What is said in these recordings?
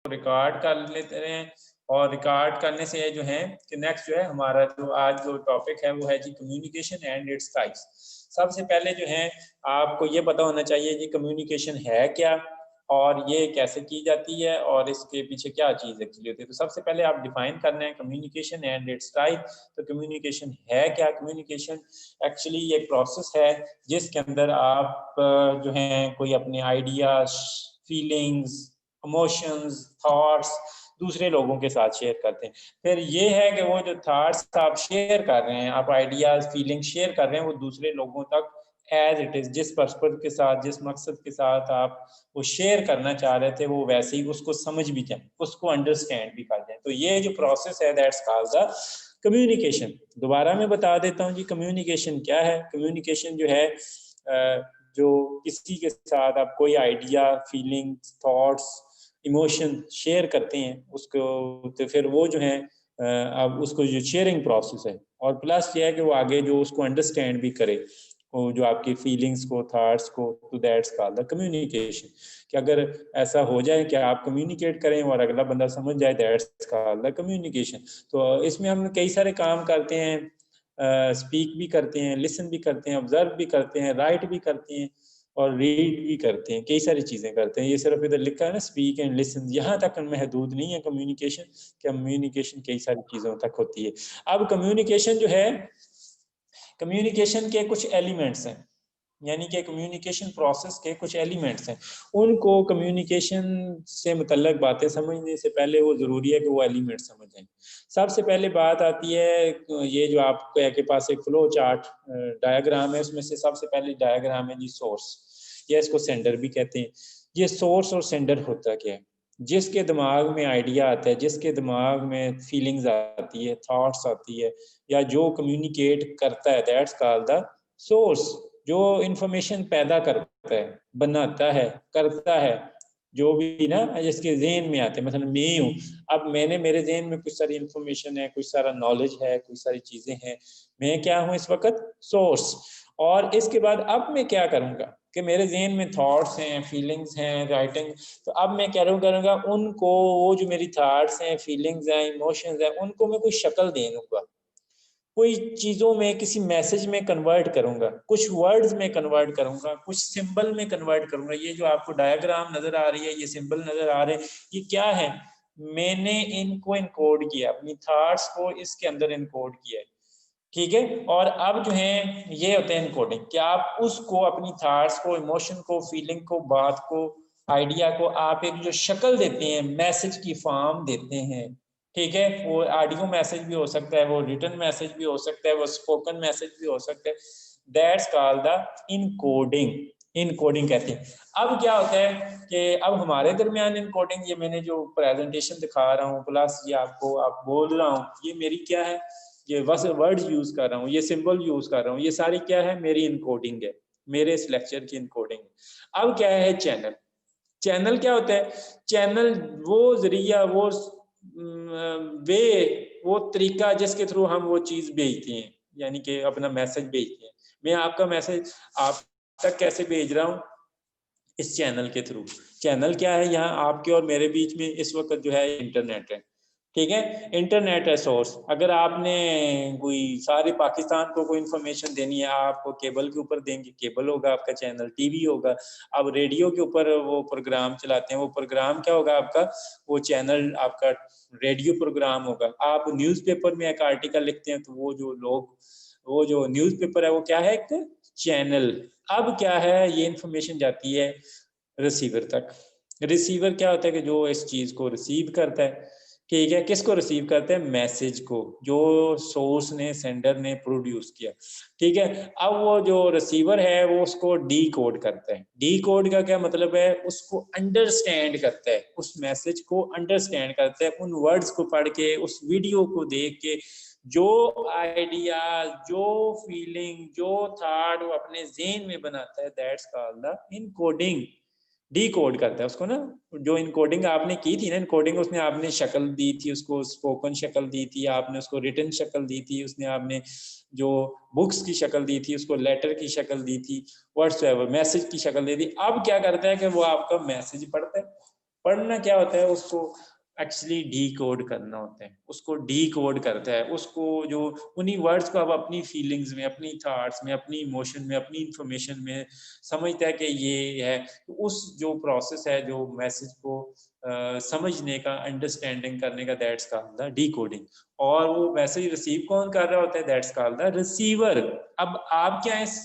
Record कर लेते हैं और रिकॉर्ड करने से जो है कि नेक्स्ट जो है हमारा जो आज जो टॉपिक है वो है जी कम्युनिकेशन एंड इट्स टाइप्स। सबसे पहले जो है आपको ये पता होना चाहिए कि कम्युनिकेशन है क्या और ये कैसे की जाती है और इसके पीछे क्या चीज़ एक्चुअली होती है। तो सबसे पहले आप डिफाइन करना है कम्युनिकेशन एंड इट्स टाइप। तो कम्युनिकेशन है क्या? कम्युनिकेशन एक्चुअली ये प्रोसेस है जिसके अंदर आप जो है कोई अपने आइडियाज, फीलिंग्स, इमोशंस, थॉट्स दूसरे लोगों के साथ शेयर करते हैं। फिर ये है कि वो जो थॉट्स आप शेयर कर रहे हैं, आप आइडियाज, फीलिंग शेयर कर रहे हैं, वो दूसरे लोगों तक एज इट इज, जिस पर्पज के साथ, जिस मकसद के साथ आप वो शेयर करना चाह रहे थे, वो वैसे ही उसको समझ भी जाए, उसको अंडरस्टैंड भी कर जाए। तो ये जो प्रोसेस है दैट्स कॉल्ड द कम्युनिकेशन। दोबारा मैं बता देता हूँ जी कम्युनिकेशन क्या है। कम्युनिकेशन जो है जो किसी के साथ आप कोई idea, feelings, thoughts, emotion share करते हैं उसको, तो फिर वो जो है अब उसको जो शेयरिंग प्रोसेस है, और प्लस ये है कि वो आगे जो उसको अंडरस्टैंड भी करे वो जो आपकी फीलिंग्स को, थॉट्स को, तो दैट्स कॉल्ड द कम्युनिकेशन। कि अगर ऐसा हो जाए कि आप कम्युनिकेट करें और अगला बंदा समझ जाए, दैट्स कॉल्ड द कम्युनिकेशन। तो इसमें हम कई सारे काम करते हैं, स्पीक भी करते हैं, लिसन भी करते हैं, ऑब्जर्व भी करते हैं, राइट भी करते हैं और रीड भी करते हैं, कई सारी चीज़ें करते हैं। ये सिर्फ इधर लिखा है ना स्पीक एंड लिसन, यहाँ तक महदूद नहीं है कम्युनिकेशन। कम्युनिकेशन कई सारी चीज़ों तक होती है। अब कम्युनिकेशन जो है, कम्युनिकेशन के कुछ एलिमेंट्स हैं, यानी कि कम्युनिकेशन प्रोसेस के कुछ एलिमेंट्स हैं। उनको कम्युनिकेशन से मुतल्लक बातें समझने से पहले वो ज़रूरी है कि वो एलिमेंट समझ जाएं। सबसे पहले बात आती है, ये जो आपके पास एक फ्लो चार्ट डायग्राम है, उसमें से सबसे पहले डायग्राम है जी सोर्स, या इसको सेंडर भी कहते हैं। ये सोर्स और सेंडर होता क्या है? जिसके दिमाग में आइडिया आता है, जिसके दिमाग में फीलिंग्स आती है, थॉट्स आती है, या जो कम्युनिकेट करता है, दैट्स कॉल्ड द सोर्स। जो इंफॉर्मेशन पैदा करता है, बनाता है, करता है, जो भी ना जिसके जेहन में आते हैं, मतलब मैं हूँ, अब मैंने, मेरे जेहन में कुछ सारी इंफॉर्मेशन है, कुछ सारा नॉलेज है, कुछ सारी चीजें हैं, मैं क्या हूँ इस वक्त? सोर्स। और इसके बाद अब मैं क्या करूँगा कि मेरे जेहन में थॉट्स हैं, फीलिंग्स हैं, राइटिंग, तो अब मैं क्या करूँगा, उनको, वो जो मेरी थॉट्स हैं, फीलिंग्स हैं, इमोशंस हैं, उनको मैं कोई शक्ल दे दूँगा, कोई चीज़ों में, किसी मैसेज में कन्वर्ट करूँगा, कुछ वर्ड्स में कन्वर्ट करूँगा, कुछ सिंबल में कन्वर्ट करूँगा। ये जो आपको डायग्राम नज़र आ रही है, ये सिंबल नज़र आ रहे हैं, ये क्या है? मैंने इनको इनकोड किया, अपनी थॉट्स को इसके अंदर इनकोड किया है, ठीक है। और अब जो है ये होते हैं इनकोडिंग, कि आप उसको, अपनी थॉट्स को, इमोशन को, फीलिंग को, बात को, आइडिया को आप एक जो शक्ल देते हैं, मैसेज की फॉर्म देते हैं, ठीक है। वो ऑडियो मैसेज भी हो सकता है, वो रिटन मैसेज भी हो सकता है, वो स्पोकन मैसेज भी हो सकता है। That's called the encoding. Encoding कहते हैं। अब क्या होता है कि अब हमारे दरमियान इनकोडिंग, ये मैंने जो प्रेजेंटेशन दिखा रहा हूँ, प्लस ये आपको आप बोल रहा हूँ, ये मेरी क्या है, ये बस वर्ड्स यूज कर रहा हूँ, ये सिंबल यूज कर रहा हूँ, ये सारी क्या है, मेरी इनकोडिंग है, मेरे इस लेक्चर की इनकोडिंग है। अब क्या है चैनल? चैनल क्या होता है? चैनल वो जरिया, वो वे, वो तरीका जिसके थ्रू हम वो चीज भेजते हैं, यानी कि अपना मैसेज भेजते हैं। मैं आपका मैसेज आप तक कैसे भेज रहा हूँ? इस चैनल के थ्रू। चैनल क्या है? यहाँ आपके और मेरे बीच में इस वक्त जो है इंटरनेट है, ठीक है। इंटरनेट है सोर्स। अगर आपने कोई सारे पाकिस्तान को कोई इंफॉर्मेशन देनी है, आप केबल के ऊपर देंगे, केबल होगा आपका चैनल, टीवी होगा। अब रेडियो के ऊपर वो प्रोग्राम चलाते हैं, वो प्रोग्राम क्या होगा आपका? वो चैनल आपका रेडियो प्रोग्राम होगा। आप न्यूज़पेपर में एक आर्टिकल लिखते हैं, तो वो जो लोग, वो जो न्यूज़पेपर है, वो क्या है? एक चैनल। अब क्या है, ये इंफॉर्मेशन जाती है रिसीवर तक। रिसीवर क्या होता है कि जो इस चीज को रिसीव करता है, ठीक है। किसको रिसीव करते हैं? मैसेज को, जो सोर्स ने, सेंडर ने प्रोड्यूस किया, ठीक है। अब वो जो रिसीवर है वो उसको डी कोड करता है। डी कोड का क्या मतलब है? उसको अंडरस्टैंड करता है, उस मैसेज को अंडरस्टैंड करता है, उन वर्ड्स को पढ़ के, उस वीडियो को देख के, जो आइडिया, जो फीलिंग, जो थॉट वो अपने जेहन में बनाता है, that's called the encoding. D code करता है उसको ना। जो इनकोडिंग आपने की थी ना, इनकोडिंग उसने आपने शक्ल दी थी उसको, स्पोकन शक्ल दी थी आपने उसको, रिटन शक्ल दी थी उसने, आपने जो बुक्स की शक्ल दी थी उसको, लेटर की शक्ल दी थी, व्हाट्सएवर मैसेज की शक्ल दी थी। अब क्या करता है कि वो आपका मैसेज पढ़ता है, पढ़ना क्या होता है, उसको एक्चुअली डी कोड करना होता है, उसको डी कोड करता है, उसको जो उन्हीं वर्ड्स को अब अपनी फीलिंग्स में, अपनी थॉट्स में, अपनी इमोशन में, अपनी इंफॉर्मेशन में समझता है कि ये है। तो उस जो प्रोसेस है जो मैसेज को समझने का, अंडरस्टैंडिंग करने का, that's called the D coding. और वो मैसेज रिसीव कौन कर रहा होता है, दैट्स कॉल्ड द रिसीवर। अब आप क्या है इस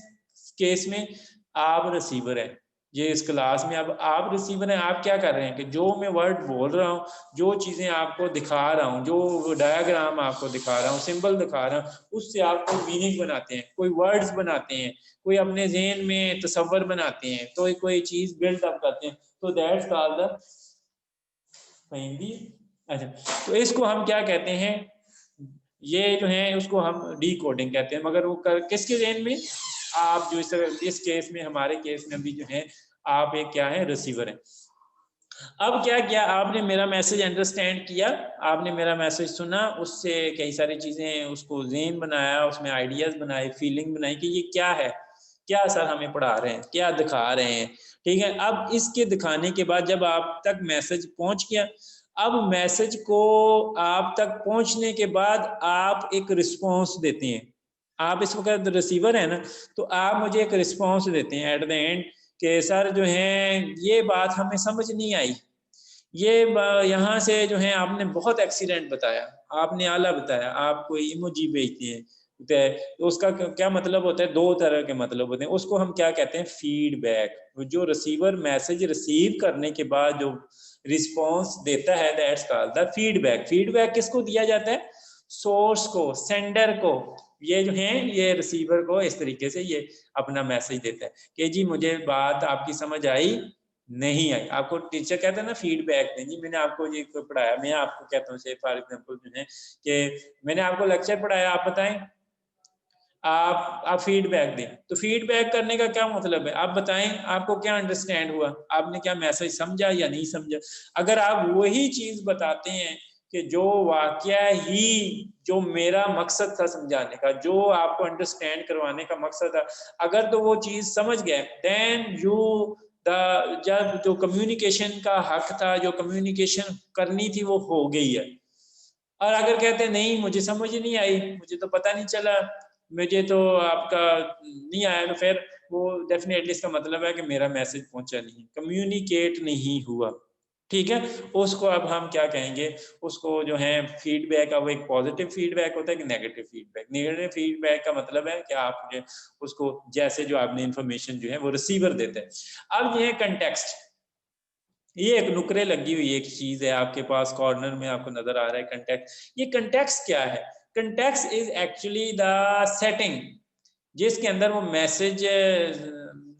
केस में, आप रिसीवर हैं। ये इस क्लास में अब आप रिसीवर हैं, आप क्या कर रहे हैं कि जो मैं वर्ड बोल रहा हूँ, जो चीज़ें आपको दिखा रहा हूँ, जो डायग्राम आपको दिखा रहा हूँ, सिंबल दिखा रहा हूँ, उससे आप कोई मीनिंग बनाते हैं, कोई वर्ड्स बनाते हैं, कोई अपने जहन में तस्वर बनाते हैं, तो कोई चीज़ बिल्ड अप करते हैं, तो दैट्स कॉल्ड द हिंदी। अच्छा, तो इसको हम क्या कहते हैं, ये जो है उसको हम डी कोडिंग कहते हैं। मगर वो किसके जहन में, आप जो इस केस में, हमारे केस में अभी जो है आप एक क्या है, रिसीवर है। अब क्या किया आपने, मेरा मैसेज अंडरस्टैंड किया, आपने मेरा मैसेज सुना, उससे कई सारी चीजें, उसको ज़हन बनाया, उसमें आइडियाज बनाए, फीलिंग बनाई कि ये क्या है, क्या सर हमें पढ़ा रहे हैं, क्या दिखा रहे हैं। ठीक है, अब इसके दिखाने के बाद जब आप तक मैसेज पहुंच गया, अब मैसेज को आप तक पहुंचने के बाद आप एक रिस्पॉन्स देते हैं। आप इस वक्त रिसीवर है ना, तो आप मुझे एक रिस्पॉन्स देते हैं एट द एंड कि सर जो है ये बात हमें समझ नहीं आई, ये यहाँ से जो है आपने बहुत एक्सीडेंट बताया, आपने आला बताया, आप कोई इमोजी भेजते हैं, तो उसका क्या मतलब होता है, दो तरह के मतलब होते हैं, उसको हम क्या कहते हैं, फीडबैक। जो रिसीवर मैसेज रिसीव करने के बाद जो रिस्पॉन्स देता है, that's called the feedback. Feedback किसको दिया जाता है, सोर्स को, सेंडर को। ये जो है ये रिसीवर को इस तरीके से ये अपना मैसेज देता है कि जी मुझे बात आपकी समझ आई नहीं आई। आपको टीचर कहते हैं ना फीडबैक दें, जी मैंने आपको ये पढ़ाया, मैं आपको कहता हूँ से फॉर एग्जांपल जो है कि मैंने आपको लेक्चर पढ़ाया, आप बताएं, आप फीडबैक दें। तो फीडबैक करने का क्या मतलब है, आप बताएं आपको क्या अंडरस्टैंड हुआ, आपने क्या मैसेज समझा या नहीं समझा। अगर आप वही चीज बताते हैं कि जो वाकया ही जो मेरा मकसद था समझाने का, जो आपको अंडरस्टैंड करवाने का मकसद था, अगर तो वो चीज समझ गए, देन यू जब जो कम्युनिकेशन का हक था, जो कम्युनिकेशन करनी थी, वो हो गई है। और अगर कहते नहीं मुझे समझ नहीं आई, मुझे तो पता नहीं चला, मुझे तो आपका नहीं आया, तो फिर वो डेफिनेटली इसका मतलब है कि मेरा मैसेज पहुंचा नहीं, कम्युनिकेट नहीं हुआ। ठीक है, उसको अब हम क्या कहेंगे, उसको जो है फीडबैक, अब एक पॉजिटिव फीडबैक होता है कि नेगेटिव फीडबैक। नेगेटिव फीडबैक का मतलब है कि आप जो उसको जैसे जो आपने इंफॉर्मेशन जो है वो रिसीवर देते हैं। अब ये है कंटेक्स्ट, ये एक नुकरे लगी हुई एक चीज है आपके पास, कॉर्नर में आपको नजर आ रहा है कंटेक्स्ट। ये कंटेक्स्ट क्या है, context is actually the setting जिसके अंदर वो मैसेज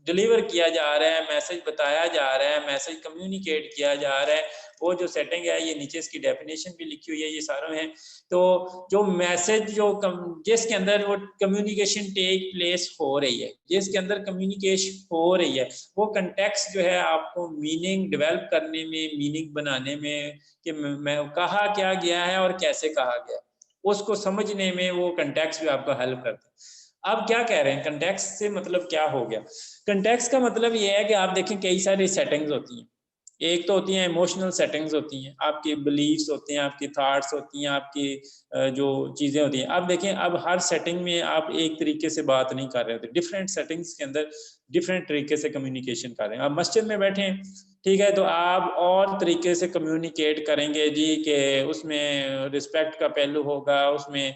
डिलीवर किया जा रहा है, मैसेज बताया जा रहा है, मैसेज कम्युनिकेट किया जा रहा है। वो जो सेटिंग है, ये नीचे इसकी डेफिनेशन भी लिखी हुई है, ये सारे हैं। तो जो मैसेज जो जिसके अंदर वो कम्युनिकेशन टेक प्लेस हो रही है, जिसके अंदर कम्युनिकेशन हो रही है, वो कंटेक्स्ट जो है आपको मीनिंग डेवलप करने में, मीनिंग बनाने में, कि मैं कहा क्या गया है और कैसे कहा गया, उसको समझने में वो कंटेक्स्ट भी आपको हेल्प करता है। अब क्या कह रहे हैं, कंटेक्स्ट से मतलब क्या हो गया, कंटेक्स्ट का मतलब ये है कि आप देखें कई सारी सेटिंग्स होती हैं। एक तो होती हैं इमोशनल सेटिंग्स होती हैं, आपके बिलीव्स होते हैं, आपकी थॉट्स होती हैं, आपकी जो चीज़ें होती हैं। अब देखें, अब हर सेटिंग में आप एक तरीके से बात नहीं कर रहे होते, डिफरेंट सेटिंग्स के अंदर डिफरेंट तरीके से कम्युनिकेशन कर रहे हैं। आप मस्जिद में बैठे हैं, ठीक है, तो आप और तरीके से कम्युनिकेट करेंगे जी, कि उसमें रिस्पेक्ट का पहलू होगा, उसमें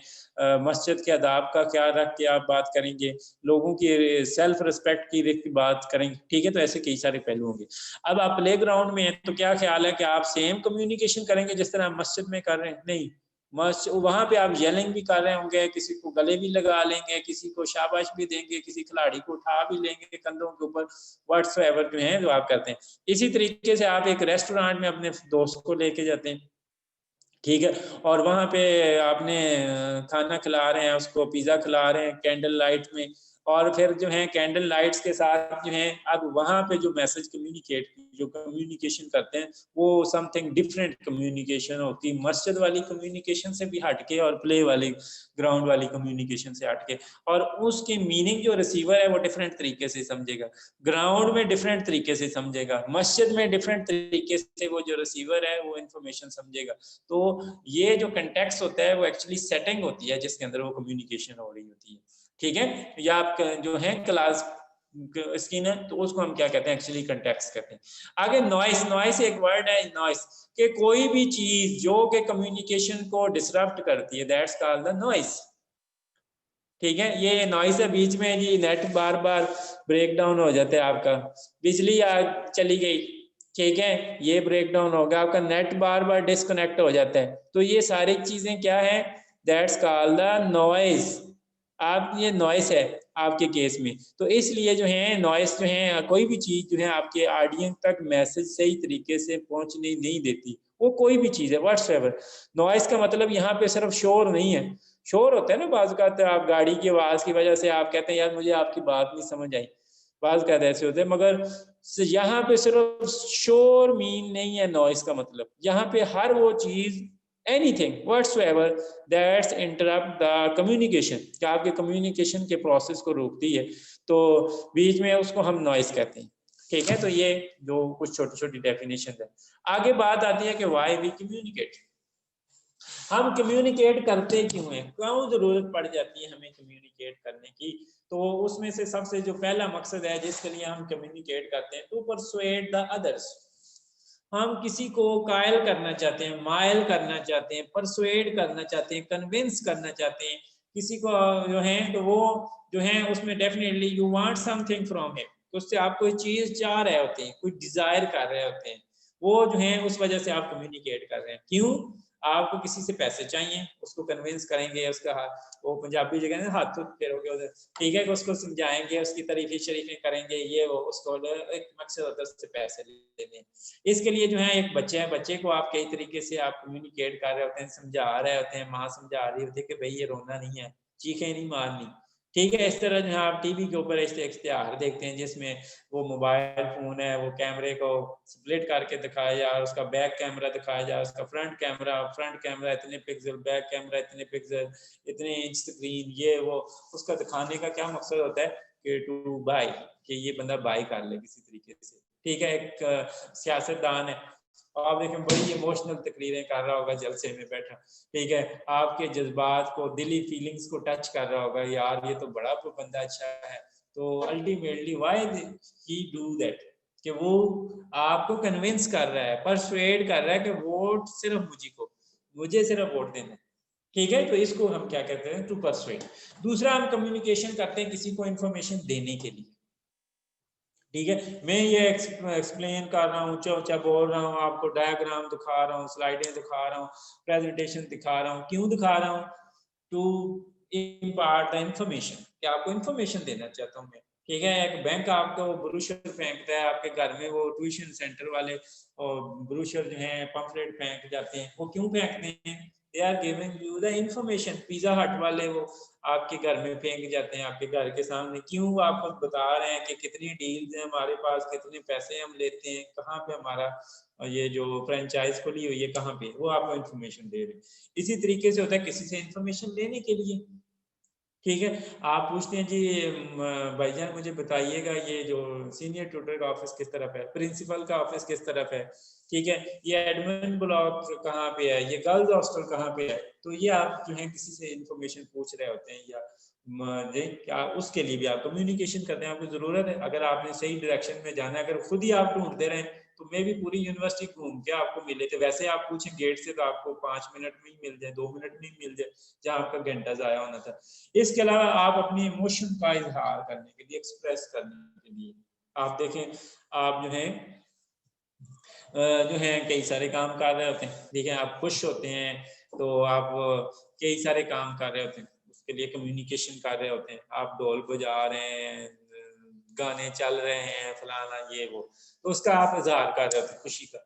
मस्जिद के आदाब का ख्याल रख के आप बात करेंगे, लोगों की सेल्फ रिस्पेक्ट की बात करेंगे। ठीक है, तो ऐसे कई सारे पहलू होंगे। अब आप प्ले ग्राउंड में हैं, तो क्या ख्याल है कि आप सेम कम्युनिकेशन करेंगे जिस तरह आप मस्जिद में कर रहे हैं? नहीं, वहां पे आप येलिंग भी कर रहे होंगे, किसी को गले भी लगा लेंगे, किसी को शाबाश भी देंगे, किसी खिलाड़ी को उठा भी लेंगे कंधों के ऊपर, व्हाट्सएवर जो है जो आप करते हैं। इसी तरीके से आप एक रेस्टोरेंट में अपने दोस्त को लेके जाते हैं, ठीक है, और वहां पे आपने खाना खिला रहे हैं, उसको पिज्जा खिला रहे हैं कैंडल लाइट में, और फिर जो है कैंडल लाइट्स के साथ जो है अब वहां पे जो मैसेज कम्युनिकेशन करते हैं वो समथिंग डिफरेंट कम्युनिकेशन होती है, मस्जिद वाली कम्युनिकेशन से भी हटके और प्ले वाली ग्राउंड वाली कम्युनिकेशन से हटके, और उसकी मीनिंग जो रिसीवर है वो डिफरेंट तरीके से समझेगा, ग्राउंड में डिफरेंट तरीके से समझेगा, मस्जिद में डिफरेंट तरीके से वो जो रिसीवर है वो इंफॉर्मेशन समझेगा। तो ये जो कंटेक्स्ट होता है वो एक्चुअली सेटिंग होती है जिसके अंदर वो कम्युनिकेशन हो रही होती है। ठीक है, या आप जो है क्लास स्क्रीन है तो उसको हम क्या कहते हैं, एक्चुअली कंटेक्स्ट कहते हैं। आगे नॉइस, नॉइस एक वर्ड है नॉइस, कि कोई भी चीज जो कि कम्युनिकेशन को डिसरप्ट करती है, दैट्स कॉल्ड द नॉइस। ठीक है, ये नॉइस है, बीच में जी नेट बार बार ब्रेक डाउन हो जाता है, आपका बिजली चली गई, ठीक है, ये ब्रेक डाउन हो गया, आपका नेट बार बार डिस्कनेक्ट हो जाता है, तो ये सारी चीजें क्या है, दैट्स कॉल्ड द नॉइस। आप ये नॉइस है आपके केस में, तो इसलिए जो है नॉइस जो है कोई भी चीज जो है आपके ऑडियंस तक मैसेज सही तरीके से पहुंचने नहीं देती, वो कोई भी चीज है व्हाट्सएवर। नॉइस का मतलब यहाँ पे सिर्फ शोर नहीं है, शोर होता है ना बाज का, आप गाड़ी की आवाज की वजह से आप कहते हैं यार मुझे आपकी बात नहीं समझ आई, बाज का ऐसे होते हैं, मगर यहाँ पे सिर्फ शोर मीन नहीं है नॉइस का मतलब, यहाँ पे हर वो चीज anything whatsoever that's interrupt the communication, क्या आपके कम्युनिकेशन के प्रोसेस को रोकती है, तो बीच में उसको हम नॉइस कहते हैं। ठीक है, तो ये जो कुछ छोटी छोटी डेफिनेशन है। आगे बात आती है कि व्हाई वी कम्युनिकेट, हम कम्युनिकेट करते क्यों हैं, क्यों जरूरत पड़ जाती है हमें कम्युनिकेट करने की, तो उसमें से सबसे जो पहला मकसद है जिसके लिए हम कम्युनिकेट करते हैं, टू परसुएड द अदर्स, हम किसी को कायल करना चाहते हैं, मायल करना चाहते हैं, परसुएड करना चाहते हैं, कन्विंस करना चाहते हैं किसी को जो है, तो वो जो है उसमें definitely you want something from him, तो उससे आप कोई चीज चाह रहे होते हैं, कोई डिजायर कर रहे होते हैं, वो जो है उस वजह से आप कम्युनिकेट कर रहे हैं। क्यों, आपको किसी से पैसे चाहिए, उसको कन्विंस करेंगे, उसका वो पंजाबी जगह ना हाथ फेरोगे उधर, ठीक है, उसको समझाएंगे, उसकी तरीफे शरीफे करेंगे, ये वो, उसको एक मकसद होता है उससे पैसे लेने। इसके लिए जो है एक बच्चे है, बच्चे को आप कई तरीके से आप कम्युनिकेट कर रहे होते हैं, समझा रहे होते हैं, माँ समझा रही होती है कि भाई ये रोना नहीं है, चीखें नहीं मारनी, ठीक है। इस तरह जो है आप टीवी के ऊपर इश्तेहार देखते हैं जिसमें वो मोबाइल फोन है, वो कैमरे को स्प्लिट करके दिखाया जाए, उसका बैक कैमरा दिखाया जाए, उसका फ्रंट कैमरा इतने पिक्सल, बैक कैमरा इतने पिक्सल, इतने इंच स्क्रीन, ये वो, उसका दिखाने का क्या मकसद होता है कि टू बाई, कि ये बंदा बाई कर ले किसी तरीके से, ठीक है। एक सियासतदान है, आप देखें बड़ी इमोशनल तकरीरें कर रहा होगा जलसे में बैठा, ठीक है, आपके जज्बात को, दिली फीलिंग्स को टच कर रहा होगा, यार ये तो बड़ा बंदा अच्छा है, तो ultimately why he do that, कि वो आपको कन्विंस कर रहा है, परसुएड कर रहा है कि वोट सिर्फ मुझे सिर्फ वोट देना, ठीक है। तो इसको हम क्या कहते हैं, टू परसुएड। दूसरा, हम कम्युनिकेशन करते हैं किसी को इंफॉर्मेशन देने के लिए, ठीक है, मैं ये एक्सप्लेन कर रहा हूँ, ऊंचा ऊंचा बोल रहा हूँ, आपको डायग्राम दिखा रहा हूँ, स्लाइडें दिखा रहा हूँ, प्रेजेंटेशन दिखा रहा हूँ, क्यों दिखा रहा हूँ, टू इम्पार्ट द इंफॉर्मेशन, कि आपको इंफॉर्मेशन देना चाहता हूँ मैं, ठीक है। एक बैंक आपको ब्रोशर फेंकता है आपके घर में, वो ट्यूशन सेंटर वाले और ब्रोशर जो है पंफलेट फेंक जाते हैं, वो क्यों फेंकते हैं, they are giving you the information. Pizza hut वाले वो आपके घर में फेंक जाते हैं, आपके घर के सामने, क्यों, वो आपको बता रहे हैं कि कितनी डील्स हैं हमारे पास, कितने पैसे हम लेते हैं, कहाँ पे हमारा ये जो फ्रेंचाइज खुली हुई है कहाँ पे, वो आपको इन्फॉर्मेशन दे रहे हैं। इसी तरीके से होता है किसी से इन्फॉर्मेशन लेने के लिए, ठीक है। आप पूछते हैं जी भाईजान मुझे बताइएगा ये जो सीनियर ट्यूटर का ऑफिस किस तरफ है, प्रिंसिपल का ऑफिस किस तरफ है, ठीक है, ये एडमिन ब्लॉक कहाँ पे है, ये गर्ल्स हॉस्टल कहाँ पे है, तो ये आप जो है किसी से इंफॉर्मेशन पूछ रहे होते हैं, या क्या उसके लिए भी आप कम्युनिकेशन करते हैं, आपको जरूरत है, अगर आपने सही डायरेक्शन में जाना है, अगर खुद ही आप ढूंढते रहे तो मे भी पूरी यूनिवर्सिटी घूम के आपको मिले थे, वैसे आप पूछें गेट से तो आपको 5 मिनट में ही मिल जाए, 2 मिनट में ही मिल जाए, जहाँ आपका घंटा जाया होना था। इसके अलावा आप अपनी इमोशन का इजहार करने के लिए, एक्सप्रेस करने के लिए, आप देखें, आप जो है कई सारे काम कर रहे होते हैं, देखें आप खुश होते हैं तो आप कई सारे काम कर रहे होते हैं, उसके लिए कम्युनिकेशन कर रहे होते हैं, आप ढोल बजा रहे हैं, गाने चल रहे हैं, फलाना ये वो, तो उसका आप इजहार कर रहे होते हैं खुशी का,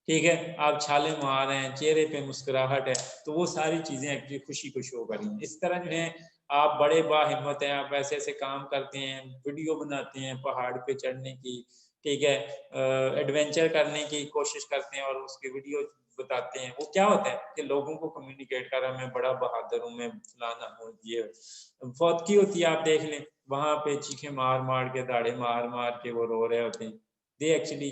ठीक है। आप छाले मार रहे हैं, चेहरे पे मुस्कुराहट है, तो वो सारी चीजें एक्चुअली खुशी को शो कर रही हैं। इस तरह जो है आप बड़े बाहिम्मत हैं, आप ऐसे ऐसे काम करते हैं, वीडियो बनाते हैं पहाड़ पे चढ़ने की, ठीक है, एडवेंचर करने की कोशिश करते हैं और उसकी वीडियो बताते हैं। वो क्या होता है कि लोगों को कम्युनिकेट कर रहा है, मैं बड़ा बहादुर हूँ, मैं फलाना हूँ, ये फौतगी होती है। आप देख लें वहां पे चीखें मार मार के, दाड़े मार मार के वो रो रहे होते हैं। दे एक्चुअली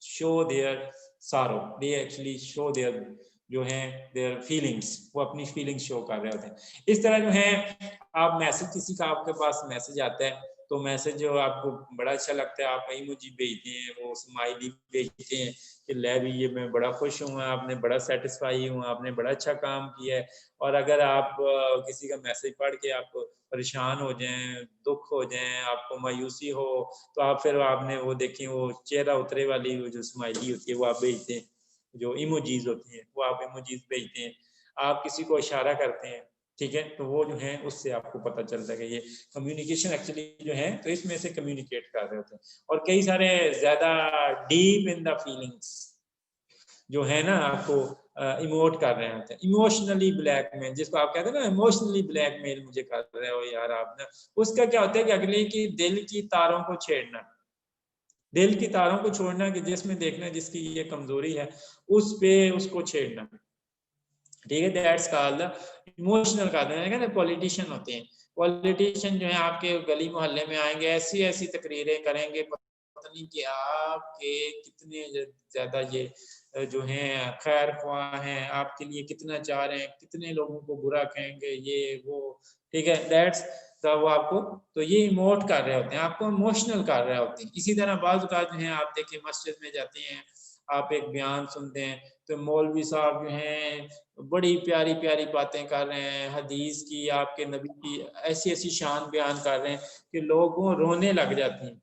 शो देयर सारो, दे एक्चुअली शो देयर जो है देयर फीलिंग्स, वो अपनी फीलिंग्स शो कर रहे होते हैं। इस तरह जो है आप मैसेज, किसी का आपके पास मैसेज आता है तो मैसेज जो आपको बड़ा अच्छा लगता है, आप इमोजी भेजते हैं, वो स्माइली भेजते हैं कि ले भी ये मैं बड़ा खुश हूँ, आपने बड़ा सेटिस्फाई हूँ, आपने बड़ा अच्छा काम किया है। और अगर आप किसी का मैसेज पढ़ के आप परेशान हो जाएं, दुख हो जाएं, आपको मायूसी हो, तो आप फिर आपने वो देखें वो चेहरा उतरे वाली वो जो स्माइली होती है वो आप भेजते हैं, जो इमोजीज होती हैं वो आप इमोजीज भेजते हैं। आप किसी को इशारा करते हैं, ठीक है, तो वो जो है उससे आपको पता चलता है कि ये कम्युनिकेशन एक्चुअली जो है, तो इसमें से कम्युनिकेट कर रहे होते हैं। और कई सारे ज्यादा डीप इन द फीलिंग्स जो है ना, आपको इमोट कर रहे होते हैं, इमोशनली ब्लैकमेल, जिसको आप कहते हैं ना इमोशनली ब्लैकमेल मुझे कर रहे हो यार आप ना। उसका क्या होता है कि अगले की दिल की तारों को छेड़ना, दिल की तारों को छोड़ना, कि जिसमें देखना जिसकी ये कमजोरी है उस पे उसको छेड़ना, ठीक है। दैट्स कॉल्ड इमोशनल का है। पॉलिटिशियन होते हैं, पॉलिटिशियन जो है आपके गली मोहल्ले में आएंगे, ऐसी ऐसी तकरीरें करेंगे, पता नहीं कि आपके कितने ज्यादा ये जो हैं खैर ख्वाह हैं, आपके लिए कितना चाह रहे हैं, कितने लोगों को बुरा कहेंगे, ये वो, ठीक है। दैट्स वो आपको, तो ये इमोट कर रहे होते हैं, आपको इमोशनल कर रहे होते हैं। इसी तरह बाज़ औक़ात जो है आप देखिए मस्जिद में जाते हैं, आप एक बयान सुनते हैं तो मौलवी साहब जो हैं बड़ी प्यारी प्यारी बातें कर रहे हैं, हदीस की, आपके नबी की ऐसी ऐसी शान बयान कर रहे हैं कि लोगों रोने लग जाती हैं,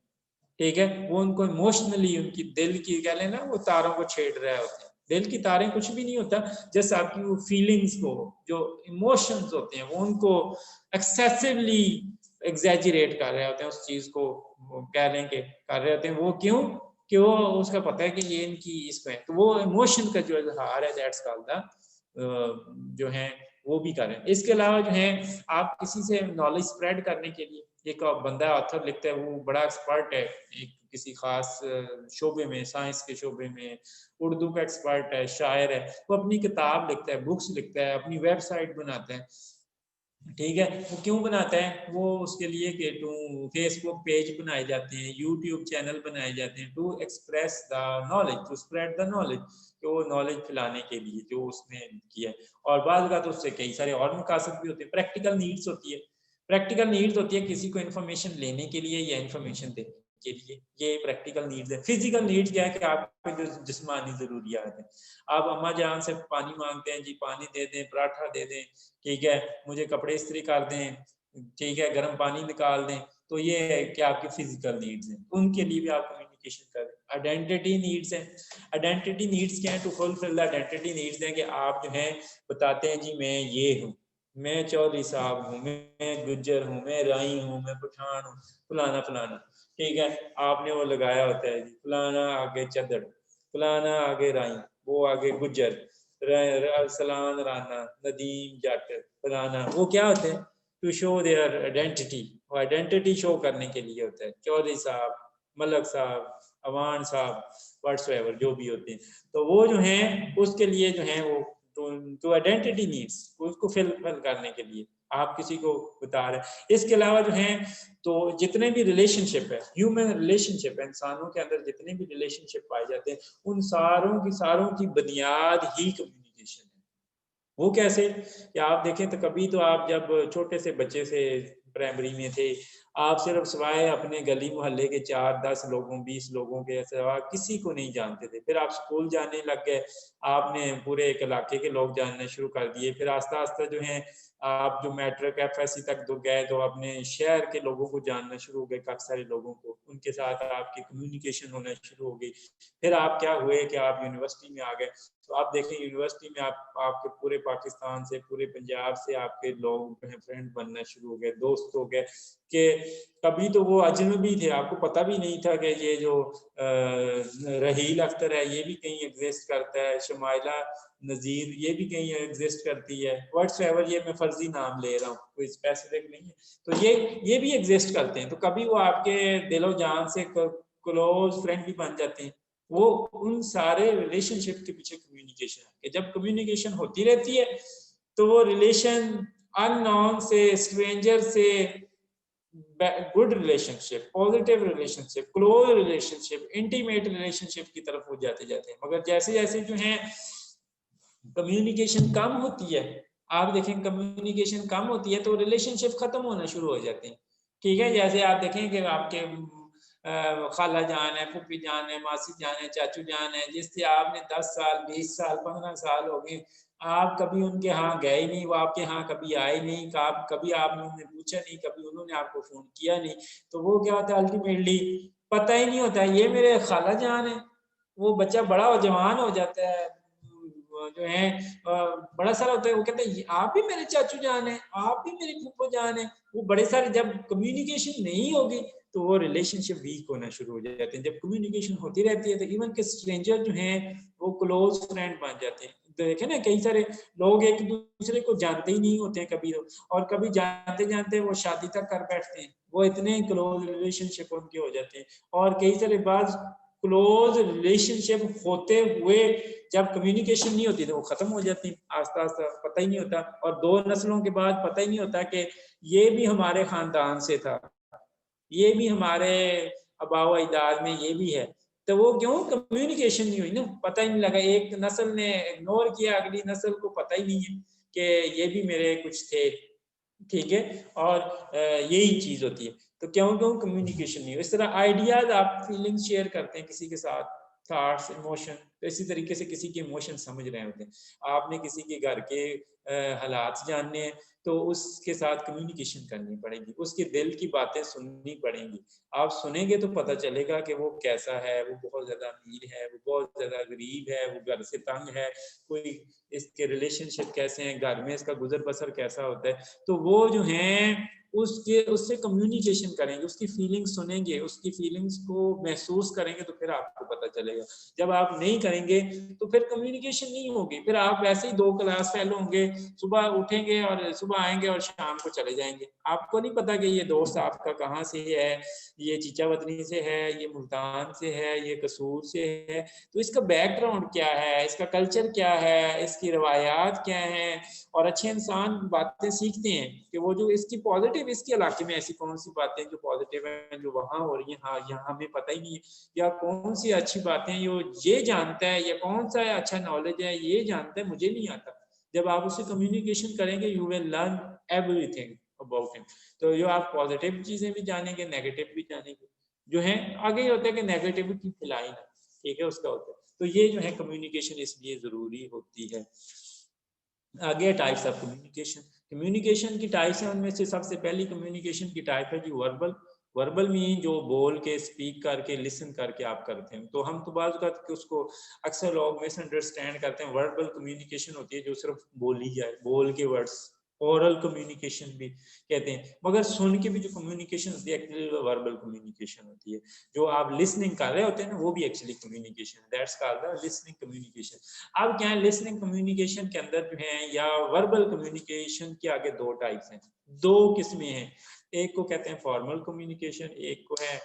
ठीक है। वो उनको इमोशनली, उनकी दिल की कह लें ना, वो तारों को छेड़ रहे होते हैं। दिल की तारें कुछ भी नहीं होता, जैसे आपकी वो फीलिंग्स को, जो इमोशंस होते हैं वो उनको एक्सेसिवली एग्जैजरेट कर रहे होते हैं, उस चीज को कह लें कि कर रहे होते हैं। वो क्यों? कि वो उसका पता है कि ये इनकी इसमें, तो वो इमोशन का जो इजहार है दैट्स कॉल्ड द जो है वो भी करें। इसके अलावा जो है आप किसी से नॉलेज स्प्रेड करने के लिए, एक बंदा ऑथर लिखता है, वो बड़ा एक्सपर्ट है एक किसी खास शोबे में, साइंस के शोबे में, उर्दू का एक्सपर्ट है, शायर है, वो अपनी किताब लिखता है, बुक्स लिखता है, अपनी वेबसाइट बनाता है, ठीक है। वो क्यों बनाता है? वो उसके लिए कि टू फेसबुक पेज बनाए जाते हैं, यूट्यूब चैनल बनाए जाते हैं, to express the knowledge, to spread the knowledge, तो वो नॉलेज फैलाने के लिए जो उसने किया है। और बाद का तो उससे कई सारे और मकासद भी होते हैं, प्रैक्टिकल नीड्स होती है, प्रैक्टिकल नीड्स होती है किसी को इन्फॉर्मेशन लेने के लिए या इन्फॉर्मेशन देने के लिए, ये प्रैक्टिकल नीड्स है। फिजिकल नीड्स क्या है कि आपके जो जिस्मानी जरूरियात है, आप अम्मा जान से पानी मांगते हैं, जी पानी दे दें, पराठा दे दें, ठीक है, मुझे कपड़े इस्त्री कर दें, ठीक है, गर्म पानी निकाल दें, तो ये है कि आपकी फिजिकल नीड्स हैं, उनके लिए भी आप कम्युनिकेशन करें। आइडेंटिटी नीड्स हैं, आइडेंटिटी नीड्स क्या है? To fulfil the identity needs हैं कि आप जो हैं बताते हैं जी मैं ये हूँ, मैं चौधरी साहब हूँ, मैं गुज्जर हूँ, मैं राई हूँ, मैं पठान हूँ, फलाना फलाना, ठीक है। आपने वो लगाया होता है जी फलाना आगे चदड़, फलाना आगे राई, वो आगे गुज्जर, सलान राना, नदीम जट, फलाना, वो क्या होते हैं? टू शो देयर आइडेंटिटी, वो आइडेंटिटी शो करने के लिए होता है। चौधरी साहब, मलक साहब, अवान साहब, व्हाट्सएवर जो भी होते हैं, तो वो जो है उसके लिए जो है वो तो आइडेंटिटी नीड्स, उसको फिल करने के लिए आप किसी को बता रहे हैं। इसके अलावा जो है तो जितने भी रिलेशनशिप है, ह्यूमन रिलेशनशिप है, इंसानों के अंदर जितने भी रिलेशनशिप पाए जाते हैं, उन सारों की बुनियाद ही कम्युनिकेशन है। वो कैसे? कि आप देखें तो कभी तो आप जब छोटे से बच्चे से प्राइमरी में थे, आप सिर्फ सिवाय अपने गली मोहल्ले के 4-10 लोगों, 20 लोगों के सिवा किसी को नहीं जानते थे। फिर आप स्कूल जाने लग गए, आपने पूरे एक इलाके के लोग जानना शुरू कर दिए। फिर आस्ता आस्ता जो है आप जो मैट्रिक एफएससी तक तो गए, तो अपने शहर के लोगों को जानना शुरू हो गए, काफी सारे लोगों को, उनके साथ आपकी कम्युनिकेशन होना शुरू हो गई। फिर आप क्या हुए कि आप यूनिवर्सिटी में आ गए, तो आप देखें यूनिवर्सिटी में आप आपके पूरे पाकिस्तान से, पूरे पंजाब से आपके लोग जो है फ्रेंड बनना शुरू हो गए, दोस्त हो गए, कि कभी तो वो अजनबी थे, आपको पता भी नहीं था कि ये जो रहील अख्तर है ये भी कहीं एग्जिस्ट करता है, शमाइला नज़ीर ये भी कहीं एग्जिस्ट करती है, व्हाट्सएवर, ये मैं फर्जी नाम ले रहा हूँ, कोई स्पेसिफिक नहीं है, तो ये भी एग्जिस्ट करते हैं। तो कभी वो आपके दिलो जान से क्लोज फ्रेंड भी बन जाते हैं। वो उन सारे रिलेशनशिप के पीछे कम्युनिकेशन है, जब कम्युनिकेशन होती रहती है तो वो रिलेशन अननोन से, स्ट्रेंजर से good relationship, positive relationship, close relationship, intimate relationship की तरफ हो जाते जाते हैं। मगर जैसे जैसे जो है कम्युनिकेशन कम होती है, आप देखें कम्युनिकेशन कम होती है तो रिलेशनशिप खत्म होना शुरू हो जाते हैं। ठीक है, जैसे आप देखें कि आपके खाला जान है, फूफी जान है, मासी जान है, चाचू जान है, जिससे आपने 10 साल, 20 साल, 15 साल हो गए, आप कभी उनके यहाँ गए नहीं, वो आपके यहाँ कभी आए नहीं, कभी आपने उन्हें पूछा नहीं, कभी उन्होंने आपको फोन किया नहीं, तो वो क्या होता है अल्टीमेटली पता ही नहीं होता ये मेरे खाला जान है। वो बच्चा बड़ा और जवान हो जाता है, जो है बड़ा सारा होता है, वो कहते हैं आप भी मेरे चाचू जान है, आप भी मेरी फूफो जान है। वो बड़े सारे, जब कम्युनिकेशन नहीं होगी तो वो रिलेशनशिप वीक होना शुरू हो जाते हैं। जब कम्युनिकेशन होती रहती है तो इवन के स्ट्रेंजर जो हैं वो क्लोज फ्रेंड बन जाते हैं। देखे ना, कई सारे लोग एक दूसरे को जानते ही नहीं होते हैं कभी, और कभी जानते जानते वो शादी तक कर बैठते हैं, वो इतने क्लोज रिलेशनशिप उनके हो जाते हैं। और कई सारे बात क्लोज रिलेशनशिप होते हुए जब कम्युनिकेशन नहीं होती तो वो खत्म हो जाती, आस्ता आस्ता पता ही नहीं होता, और 2 नस्लों के बाद पता ही नहीं होता कि ये भी हमारे खानदान से था, ये भी हमारे आबाओ अजदाद में ये भी है। तो वो क्यों, कम्युनिकेशन नहीं हुई ना, पता ही नहीं लगा, एक नस्ल ने इग्नोर किया, अगली नस्ल को पता ही नहीं है कि ये भी मेरे कुछ थे। ठीक है, और यही चीज होती है। तो क्यों क्यों कम्युनिकेशन नहीं हो। इस तरह आइडियाज, आप फीलिंग्स शेयर करते हैं किसी के साथ, थॉट्स, इमोशन, तो इसी तरीके से किसी के इमोशन समझ रहे होते हैं। आपने किसी के घर के हालात जानने हैं तो उसके साथ कम्युनिकेशन करनी पड़ेगी, उसके दिल की बातें सुननी पड़ेंगी। आप सुनेंगे तो पता चलेगा कि वो कैसा है, वो बहुत ज्यादा अमीर है, वो बहुत ज्यादा गरीब है, वो घर से तंग है, कोई इसके रिलेशनशिप कैसे हैं, घर में इसका गुजर बसर कैसा होता है। तो वो जो हैं उससे कम्युनिकेशन करेंगे, उसकी फीलिंग्स सुनेंगे, उसकी फीलिंग्स को महसूस करेंगे, तो फिर आपको पता चलेगा। जब आप नहीं करेंगे तो फिर कम्युनिकेशन नहीं होगी, फिर आप वैसे ही 2 क्लास फेल होंगे, सुबह उठेंगे और सुबह आएंगे और शाम को चले जाएंगे। आपको नहीं पता कि ये दोस्त आपका कहाँ से है, ये चीचावतनी से है, ये मुल्तान से है, ये कसूर से है, तो इसका बैकग्राउंड क्या है, इसका कल्चर क्या है, इसकी रवायात क्या है। और अच्छे इंसान बातें सीखते हैं कि वो जो इसकी पॉजिटिव, इसके इलाके में ऐसी कौन सी बातें जो पॉजिटिव हैं जो वहाँ हो रही हैं, हाँ यहाँ हमें पता ही नहीं है, या कौन सी अच्छी बातें ये जानता है, या कौन सा अच्छा नॉलेज है ये जानता है, मुझे नहीं आता। जब आप उससे कम्युनिकेशन करेंगे you will learn everything about him. तो जो आप पॉजिटिव चीजें भी जानेंगे, नेगेटिव भी जानेंगे, जो है आगे ये होता है कि नेगेटिविटी फैलाई ना, ठीक है, उसका होता है। तो ये जो है कम्युनिकेशन इसलिए जरूरी होती है। आगे टाइप्स ऑफ कम्युनिकेशन, कम्युनिकेशन की टाइप्स हैं, उनमें से सबसे पहली कम्युनिकेशन की टाइप है जी वर्बल। वर्बल मीन जो बोल के, स्पीक करके, लिसन करके आप करते हैं। तो हम तो बात करते उसको अक्सर लोग मिसअंडरस्टैंड करते हैं। वर्बल कम्युनिकेशन होती है जो सिर्फ बोली जाए, बोल के वर्ड्स, ओरल कम्युनिकेशन भी कहते हैं। मगर सुन के भी जो कम्युनिकेशन होती है एक्चुअली वर्बल कम्युनिकेशन होती है। जो आप लिसनिंग कर रहे होते हैं ना, वो भी एक्चुअली कम्युनिकेशन है, that's called the listening communication. अब क्या है, लिसनिंग कम्युनिकेशन के अंदर जो है या वर्बल कम्युनिकेशन के आगे 2 टाइप्स हैं, 2 किस्में हैं। एक को कहते हैं फॉर्मल कम्युनिकेशन, एक को है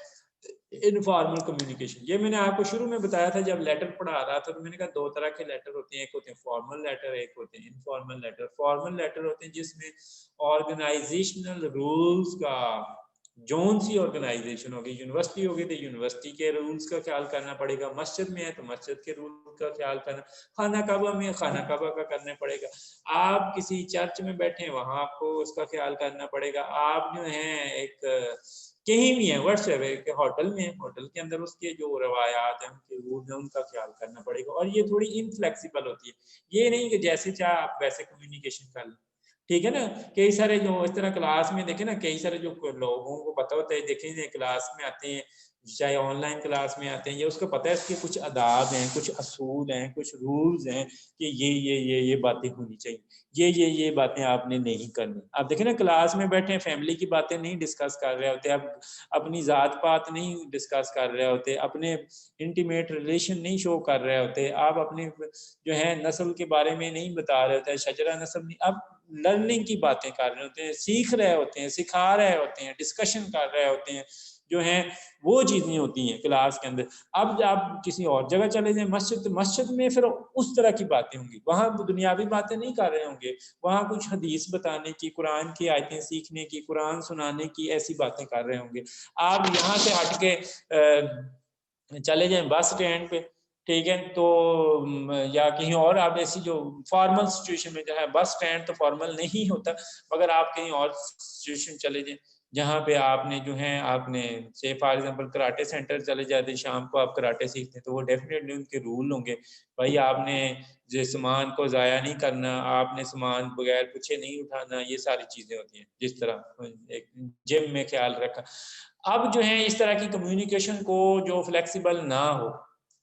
इनफॉर्मल कम्युनिकेशन। ये मैंने आपको शुरू में बताया था जब लेटर पढ़ा रहा था, तो मैंने कहा 2 तरह के लेटर होते हैं, एक होते हैं फॉर्मल लेटर, एक होते हैं इनफॉर्मल लेटर। फॉर्मल लेटर होते हैं जिसमें ऑर्गेनाइजेशनल रूल्स का, जोन सी ऑर्गेनाइजेशन होगी, यूनिवर्सिटी होगी तो यूनिवर्सिटी के रूल्स का ख्याल करना पड़ेगा, मस्जिद में है तो मस्जिद के रूल का ख्याल करना, खाना काबा में खाना काबा का करना पड़ेगा, आप किसी चर्च में बैठे वहां आपको उसका ख्याल करना पड़ेगा, आप जो है एक कहीं भी है व्हाट्सएप होटल में, होटल के अंदर उसके जो रवायात हैं, उनके रूल हैं, उनका ख्याल करना पड़ेगा। और ये थोड़ी इनफ्लेक्सिबल होती है, ये नहीं कि जैसे चाहे आप वैसे कम्युनिकेशन कर लें, ठीक है ना। कई सारे जो इस तरह क्लास में देखे ना, कई सारे जो लोगों को पता होता है, देखें क्लास में आते हैं चाहे ऑनलाइन क्लास में आते हैं, या उसको पता है इसके कुछ आदाब हैं, कुछ असूल हैं, कुछ रूल्स हैं कि ये बातें होनी चाहिए, ये बातें आपने नहीं करनी। आप देखें ना, क्लास में बैठे फैमिली की बातें नहीं डिस्कस कर रहे होते, आप अपनी ज़ात पात नहीं डिस्कस कर रहे होते, अपने इंटीमेट रिलेशन नहीं शो कर रहे होते, आप अपने जो है नस्ल के बारे में नहीं बता रहे होते, शजरा नस्ल नहीं, आप लर्निंग की बातें कर रहे होते हैं, सीख रहे होते हैं, सिखा रहे होते हैं, डिस्कशन कर रहे होते हैं, जो हैं वो चीज़ें होती हैं क्लास के अंदर। अब आप किसी और जगह चले जाएं, मस्जिद में फिर उस तरह की बातें होंगी, वहाँ दुनियावी बातें नहीं कर रहे होंगे, वहाँ कुछ हदीस बताने की, कुरान की आयतें सीखने की, कुरान सुनाने की ऐसी बातें कर रहे होंगे। आप यहाँ से हट के चले जाएं बस स्टैंड पे, ठीक है, तो या कहीं और आप ऐसी जो फॉर्मल सिचुएशन में, जो है बस स्टैंड तो फॉर्मल नहीं होता, मगर आप कहीं और सिचुएशन चले जाएं जहाँ पे आपने जो है आपने से फॉर एग्जांपल कराटे सेंटर चले जाते, शाम को आप कराटे सीखते हैं, तो वो डेफिनेटली उनके रूल होंगे, भाई आपने जो सामान को ज़ाया नहीं करना, आपने सामान बगैर पूछे नहीं उठाना, ये सारी चीज़ें होती हैं, जिस तरह एक जिम में ख्याल रखा। अब जो है इस तरह की कम्युनिकेशन को जो फ्लेक्सिबल ना हो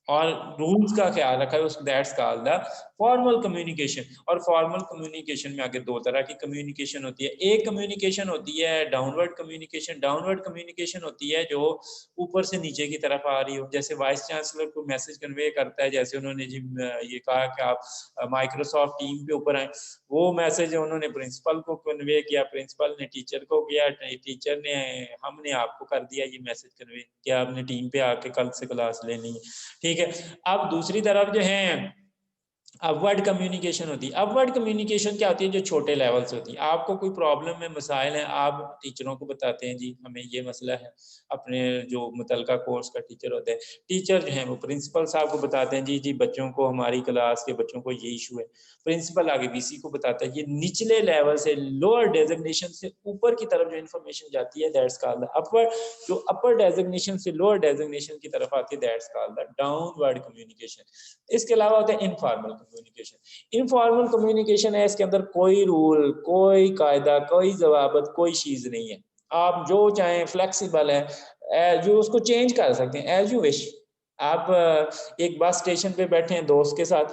और रूल्स का ख्याल रखा है, उस that's called the formal communication. और फॉर्मल कम्युनिकेशन में आगे दो तरह की कम्युनिकेशन होती है। एक कम्युनिकेशन होती है डाउनवर्ड कम्युनिकेशन। डाउनवर्ड कम्युनिकेशन होती है जो ऊपर से नीचे की तरफ आ रही हो, जैसे वाइस चांसलर को मैसेज कन्वे करता है, जैसे उन्होंने जी ये कहा कि आप माइक्रोसॉफ्ट टीम पे ऊपर आए, वो मैसेज उन्होंने प्रिंसिपल को कन्वे किया, प्रिंसिपल ने टीचर को किया, टीचर ने हमने आपको कर दिया ये मैसेज कन्वे कि आपने टीम पे आके कल से क्लास लेनी है, ठीक है। अब दूसरी तरफ जो है अपवर्ड कम्युनिकेशन होती है। अपवर्ड कम्युनिकेशन क्या होती है, जो छोटे लेवल से होती है। आपको कोई प्रॉब्लम है, मसाइल है, आप टीचरों को बताते हैं जी हमें ये मसला है, अपने जो मुतलका कोर्स का टीचर होता है, टीचर जो है वो प्रिंसिपल साहब को बताते हैं, जी बच्चों को, हमारी क्लास के बच्चों को ये इशू है, प्रिंसिपल आगे वीसी को बताता है। ये निचले लेवल से, लोअर डेजिग्नेशन से ऊपर की तरफ जो इन्फॉर्मेशन जाती है, दैट्स कॉल्ड द अपवर्ड। जो अपर डेजिग्नेशन से लोअर डेजिग्नेशन की तरफ आती है, that's called the downward communication. इसके अलावा होता है इनफॉर्मल कम्युनिकेशन। इनफॉर्मल कम्युनिकेशन है, इसके अंदर कोई रूल, कोई कायदा, कोई जवाबत, कोई चीज नहीं है, आप जो चाहें फ्लेक्सिबल है, जो उसको चेंज कर सकते हैं एज यू विश। आप एक बस स्टेशन पे बैठे हैं दोस्त के साथ,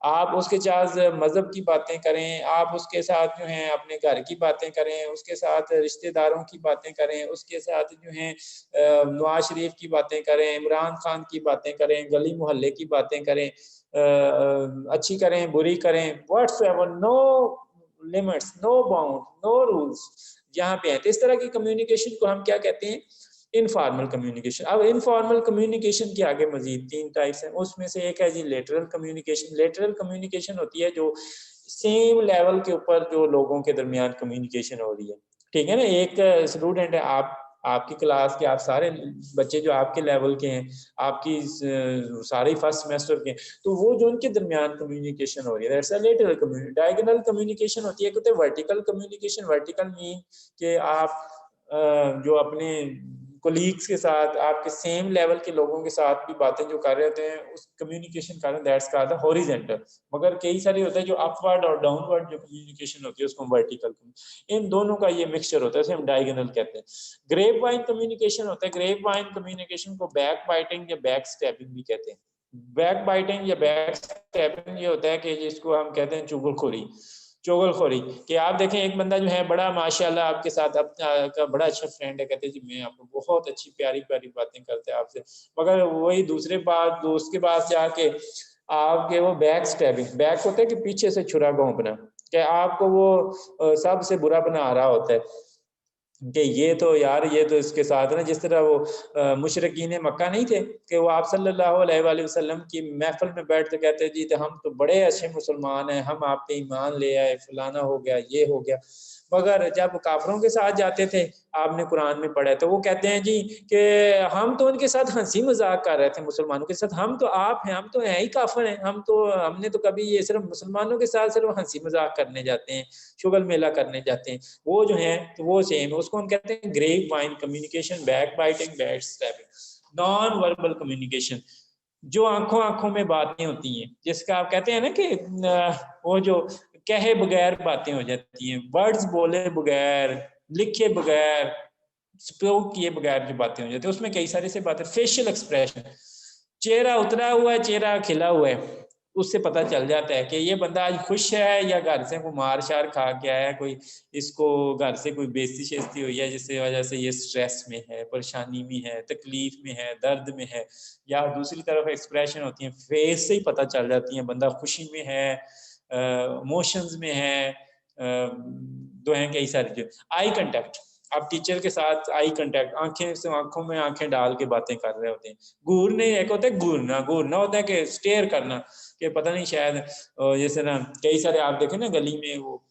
आप उसके साथ मजहब की बातें करें, आप उसके साथ जो है अपने घर की बातें करें, उसके साथ रिश्तेदारों की बातें करें, उसके साथ जो है नवाज शरीफ की बातें करें, इमरान खान की बातें करें, गली मोहल्ले की बातें करें, अच्छी करें बुरी करें, whatsoever, no limits, no bound, no rules यहाँ पे है। तो इस तरह की कम्युनिकेशन को हम क्या कहते हैं, इनफॉर्मल कम्युनिकेशन। अब इनफॉर्मल कम्युनिकेशन के आगे मजीद 3 टाइप्स हैं, उसमें से एक है जी लेटरल कम्युनिकेशन। लेटरल कम्युनिकेशन होती है जो सेम लेवल के ऊपर जो लोगों के दरमियान कम्युनिकेशन हो रही है, ठीक है ना। एक स्टूडेंट है, आप आपकी क्लास के, आप सारे बच्चे जो आपके लेवल के हैं, आपकी सारे फर्स्ट सेमेस्टर के, तो वो जो उनके दरमियान कम्युनिकेशन हो रही है, that's a lateral communication. Diagonal communication होती है, कहते हैं वर्टिकल कम्युनिकेशन। वर्टिकल मीन कि आप जो अपने कोलीग्स के साथ, आपके सेम लेवल के लोगों के साथ भी बातें जो कर रहे होते हैं, उस कम्युनिकेशन कर रहे हैं, दैट्स कॉल्ड द हॉरिजॉन्टल। मगर कई सारे होता है जो अपवर्ड और डाउनवर्ड जो कम्युनिकेशन होती है, उसको वर्टिकल। इन दोनों का ये मिक्सचर होता है, इसे हम डायगोनल कहते हैं। ग्रेप वाइन कम्युनिकेशन होता है। ग्रेप वाइन कम्युनिकेशन को बैक बाइटिंग या बैक स्टैबिंग भी कहते हैं। बैक बाइटिंग या बैक स्टैबिंग ये होता है कि जिसको हम कहते हैं चुगलखोरी। चुगलखोरी कि आप देखें एक बंदा जो है बड़ा माशाल्लाह आपके साथ का बड़ा अच्छा फ्रेंड है, कहते हैं जी मैं आपको बहुत अच्छी प्यारी प्यारी बातें करते हैं आपसे, मगर वही दूसरे बात दोस्त के पास जाके आपके वो बैक स्टैबिंग, बैक होता है कि पीछे से छुरा घोंपना, कि आपको वो सबसे बुरा बना रहा होता है कि ये तो यार, ये तो इसके साथ ना, जिस तरह वो मुशरिकीन मक्का नहीं थे कि वो आप सल्लल्लाहु अलैहि वसल्लम की महफिल में बैठ के कहते जी तो हम तो बड़े अच्छे मुसलमान हैं, हम आप पे ईमान ले आए, फलाना हो गया, ये हो गया। मगर जब काफरों के साथ जाते थे, आपने कुरान में पढ़ा है, तो वो कहते हैं जी कि हम तो उनके साथ हंसी मजाक कर रहे थे मुसलमानों के साथ, हम तो आप हैं, हम तो हैं ही काफिर हैं, हमने तो कभी ये सिर्फ मुसलमानों के साथ सिर्फ हंसी मजाक करने जाते हैं, शुगल मेला करने जाते हैं। वो जो है तो वो सेम है, उसको हम कहते हैं grapevine communication, back biting, back stabbing. Non verbal communication, जो आंखों आंखों में बातें होती हैं, जिसका आप कहते हैं ना कि वो जो कहे बगैर बातें हो जाती हैं, वर्ड्स बोले बगैर, लिखे बगैर, स्पोक किए बगैर जो बातें हो जाती है, उसमें कई सारी से बातें, फेशियल एक्सप्रेशन, चेहरा उतरा हुआ है, चेहरा खिला हुआ है, उससे पता चल जाता है कि ये बंदा आज खुश है या घर से कोई मार शार खा के आया है, कोई इसको घर से कोई बेइज्जती शेजती हुई है जिससे वजह से ये स्ट्रेस में है, परेशानी में है, तकलीफ में है, दर्द में है। या दूसरी तरफ एक्सप्रेशन होती है, फेस से ही पता चल जाती है बंदा खुशी में है, इमोशंस में है, तो हैं कई सारी चीज। आई कांटेक्ट, आप टीचर के साथ आई कांटेक्ट, आंखें से आंखों में आंखें डाल के बातें कर रहे होते हैं। घूरने, एक होता है घूरना, घूरना होता है कि स्टेयर करना, कि पता नहीं शायद जैसे ना कई सारे आप देखें ना गली में वो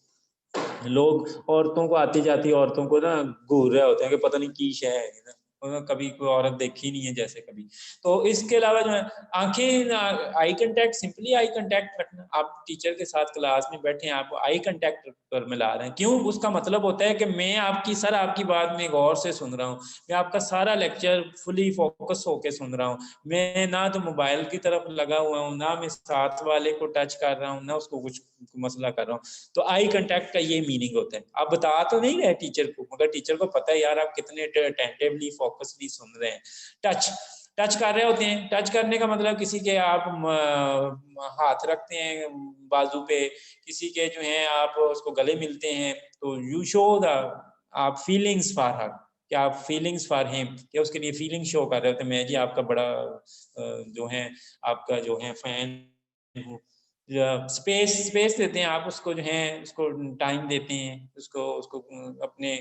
लोग औरतों को, आती जाती औरतों को ना घूर रहे होते हैं कि पता नहीं की शय है ना, उन्होंने कभी कोई औरत देखी नहीं है जैसे कभी। तो इसके अलावा जो है आंखें, eye contact, simply eye contact रखना। आप टीचर के साथ क्लास में बैठे हैं, आप आई कांटेक्ट पर मिला रहे हैं, क्यों? उसका मतलब होता है कि मैं आपकी, सर आपकी बात में गौर से सुन रहा हूँ, मैं आपका सारा लेक्चर फुली फोकस होके सुन रहा हूँ, मैं ना तो मोबाइल की तरफ लगा हुआ हूँ, ना मैं साथ वाले को टच कर रहा हूँ, ना उसको कुछ मसला कर रहा हूँ। तो आई कांटेक्ट का ये मीनिंग होता है। आप बता तो नहीं रहे टीचर को, मगर टीचर को पता है यार आप कितने अटेंटिवली फोकसली सुन रहे हैं। टच, टच कर रहे होते हैं। टच करने का मतलब किसी के आप हाथ रखते हैं बाजू पे, किसी के जो है आप उसको गले मिलते हैं, तो यू शो द, आप फीलिंग्स फॉर हर, कि आप फीलिंग्स फॉर हिम, कि उसके लिए फीलिंग शो कर रहे होते हैं, मैं जी आपका बड़ा जो है आपका जो है फैन हूँ। स्पेस, स्पेस देते हैं आप उसको, जो है उसको टाइम देते हैं, उसको उसको अपने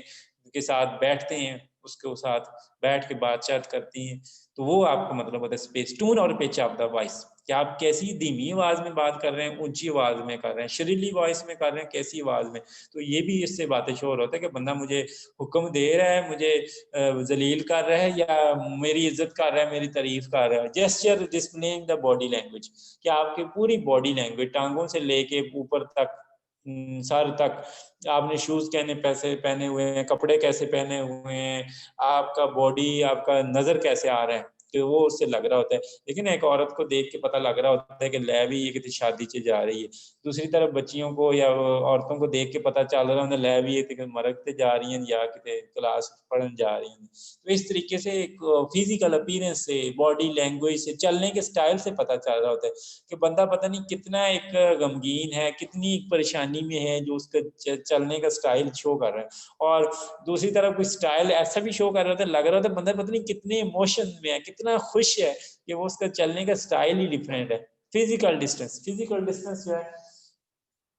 के साथ बैठते हैं, उसके साथ बैठ के बातचीत करती हैं, तो वो आपका मतलब होता है स्पेस। टून और पिच ऑफ द वॉइस, कि आप कैसी धीमी आवाज में बात कर रहे हैं, ऊंची आवाज में कर रहे हैं, शरीली वॉइस में कर रहे हैं, कैसी आवाज में। तो ये भी इससे बातें शोर होता है कि बंदा मुझे हुक्म दे रहा है, मुझे जलील कर रहा है, या मेरी इज्जत कर रहा है, मेरी तारीफ कर रहा है। Gesture displaying the body language, कि आपकी पूरी बॉडी लैंग्वेज, टांगों से लेके ऊपर तक, सर तक, आपने शूज कहने पैसे पहने हुए हैं, कपड़े कैसे पहने हुए हैं, आपका बॉडी, आपका नजर कैसे आ रहा है, तो वो उससे लग रहा होता है। लेकिन एक औरत को देख के पता लग रहा होता है कि ले भी ये किसी शादी से जा रही है। दूसरी तरफ बच्चियों को या औरतों को देख के पता चल रहा है ले भी ये मरद से जा रही हैं या किसी क्लास पढ़ने जा रही हैं। तो इस तरीके से एक फिजिकल अपीयरेंस से, बॉडी लैंग्वेज से, चलने के स्टाइल से पता चल रहा होता है कि बंदा पता नहीं कितना एक गमगीन है, कितनी परेशानी में है, जो उसका चलने का स्टाइल शो कर रहा है। और दूसरी तरफ कोई स्टाइल ऐसा भी शो कर रहा था, लग रहा था बंदा पता नहीं कितने इमोशन में है, कितना खुश है, कि वो उसका चलने का स्टाइल ही डिफरेंट है। फिजिकल डिस्टेंस, फिजिकल डिस्टेंस जो है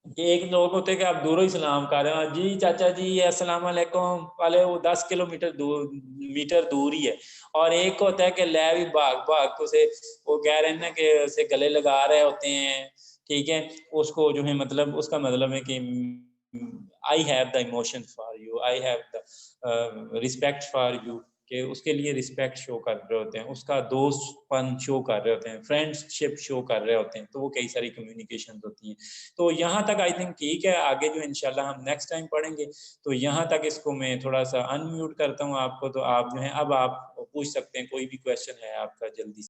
कि एक लोग होते हैं कि आप दूरों ही सलाम कर रहे हो, जी चाचा जी अस्सलाम वालेकुम, वाले वो 10 किलोमीटर दूर, मीटर दूर ही है। और एक होता है कि ले भी भाग भाग तो उसे, वो कह रहे हैं ना कि उसे गले लगा रहे होते हैं, ठीक है, उसको जो है मतलब उसका मतलब है कि I have the emotion for you, I have the respect for you, कि उसके लिए रिस्पेक्ट शो कर रहे होते हैं, उसका दोस्तपन शो कर रहे होते हैं, फ्रेंडशिप शो कर रहे होते हैं। तो वो कई सारी कम्युनिकेशन होती हैं। तो यहाँ तक आई थिंक ठीक है, आगे जो इंशाल्लाह हम नेक्स्ट टाइम पढ़ेंगे। तो यहाँ तक इसको मैं थोड़ा सा अनम्यूट करता हूँ आपको, तो आप जो है अब आप पूछ सकते हैं, कोई भी क्वेश्चन है आपका जल्दी से।